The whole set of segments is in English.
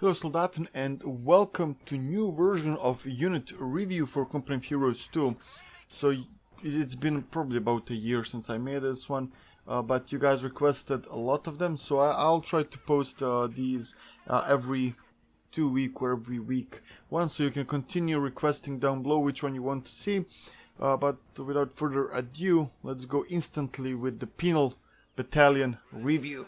Hello Soldaten and welcome to new version of unit review for Company of Heroes 2. So it's been probably about a year since I made this one, but you guys requested a lot of them, so I'll try to post these every 2 weeks or every week one, so you can continue requesting down below which one you want to see. But without further ado, let's go instantly with the Penal Battalion review.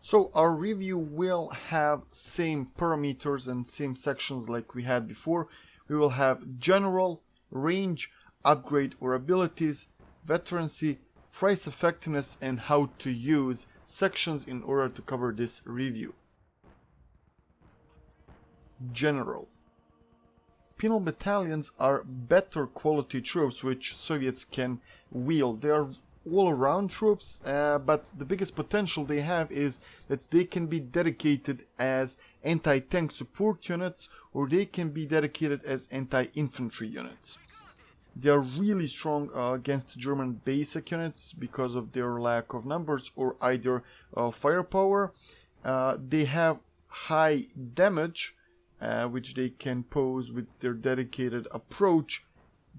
So our review will have same parameters and same sections like we had before. We will have general, range, upgrade or abilities, veterancy, price effectiveness and how to use sections in order to cover this review. General. Penal battalions are better quality troops which Soviets can wield. They are all-around troops, but the biggest potential they have is that they can be dedicated as anti-tank support units or they can be dedicated as anti-infantry units. They are really strong against German basic units because of their lack of numbers or either firepower. They have high damage, which they can pose with their dedicated approach,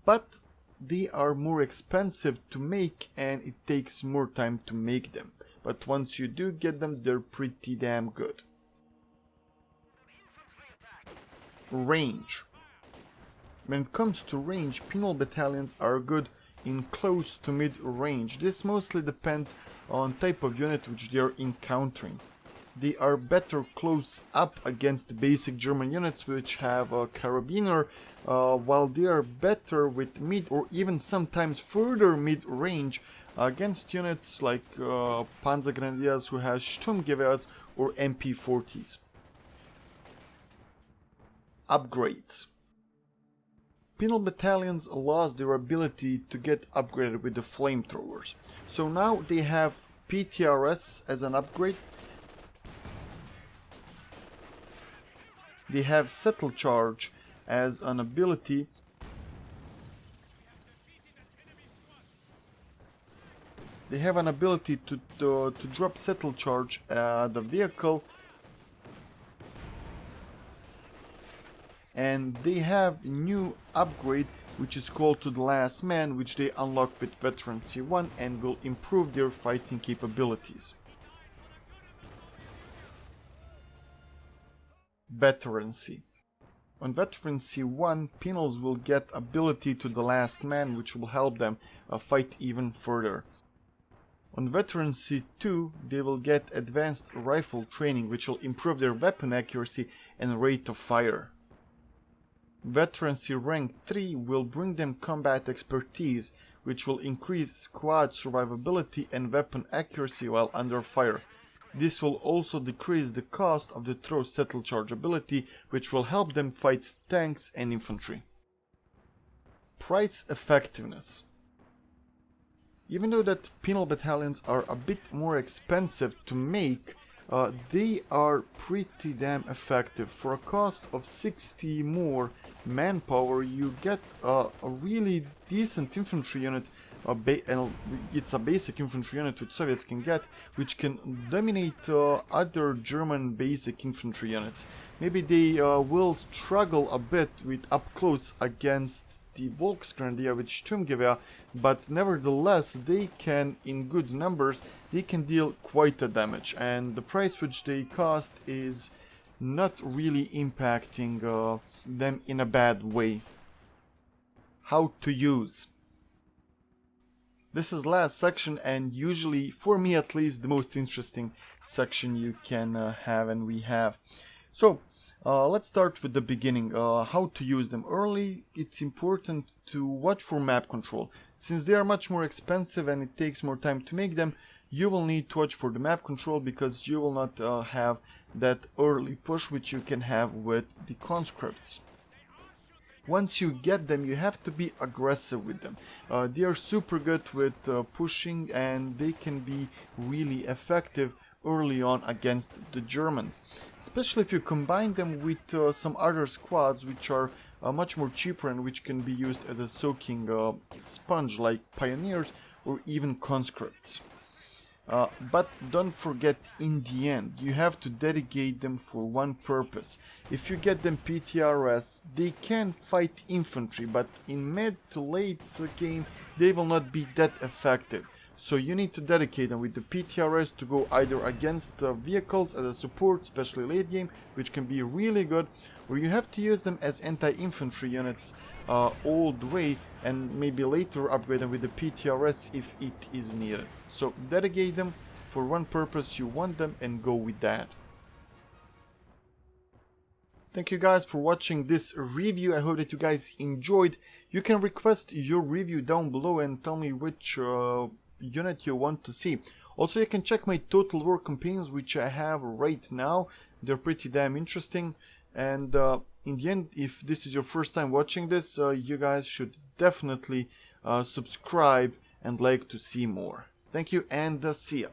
but they are more expensive to make and it takes more time to make them. But once you do get them, they're pretty damn good. Range. When it comes to range, Penal battalions are good in close to mid range. This mostly depends on type of unit which they are encountering. They are better close up against basic German units which have a carabiner, while they are better with mid or even sometimes further mid range against units like Panzergrenadiers who has Sturmgewehrs or MP40s. Upgrades. Penal battalions lost their ability to get upgraded with the flamethrowers. So now they have PTRS as an upgrade. They have Settle Charge as an ability. They have an ability to drop Settle Charge at the vehicle. And they have new upgrade which is called To the Last Man, which they unlock with Veterancy 1 and will improve their fighting capabilities. Veterancy. On Veterancy 1, Penals will get ability To the Last Man, which will help them fight even further. On Veterancy 2, they will get Advanced Rifle Training, which will improve their weapon accuracy and rate of fire. Veterancy Rank 3 will bring them Combat Expertise, which will increase squad survivability and weapon accuracy while under fire. This will also decrease the cost of the Throw Settle Charge ability, which will help them fight tanks and infantry. Price effectiveness. Even though that Penal battalions are a bit more expensive to make, they are pretty damn effective. For a cost of 60 more manpower, you get a really decent infantry unit. It's a basic infantry unit which Soviets can get, which can dominate other German basic infantry units. Maybe they will struggle a bit with up close against the Volksgrenadier with Sturmgewehr, but nevertheless they can, in good numbers, they can deal quite a damage, and the price which they cost is not really impacting them in a bad way. How to use. This is last section and usually, for me at least, the most interesting section you can have and we have. So, let's start with the beginning. How to use them. Early, it's important to watch for map control. Since they are much more expensive and it takes more time to make them, you will need to watch for the map control because you will not have that early push which you can have with the conscripts. Once you get them, you have to be aggressive with them. They are super good with pushing and they can be really effective early on against the Germans. Especially if you combine them with some other squads which are much more cheaper and which can be used as a soaking sponge like Pioneers or even Conscripts. But don't forget, in the end, you have to dedicate them for one purpose. If you get them PTRS, they can fight infantry, but in mid to late game, they will not be that effective. So you need to dedicate them with the PTRS to go either against vehicles as a support, especially late game, which can be really good, or you have to use them as anti-infantry units all the way, and maybe later upgrade them with the PTRS if it is needed. So dedicate them for one purpose you want them and go with that. Thank you guys for watching this review. I hope that you guys enjoyed. You can request your review down below and tell me which unit you want to see. Also, you can check my Total War campaigns, which I have right now. They're pretty damn interesting. And in the end, if this is your first time watching this, you guys should definitely subscribe and like to see more. Thank you, and see ya.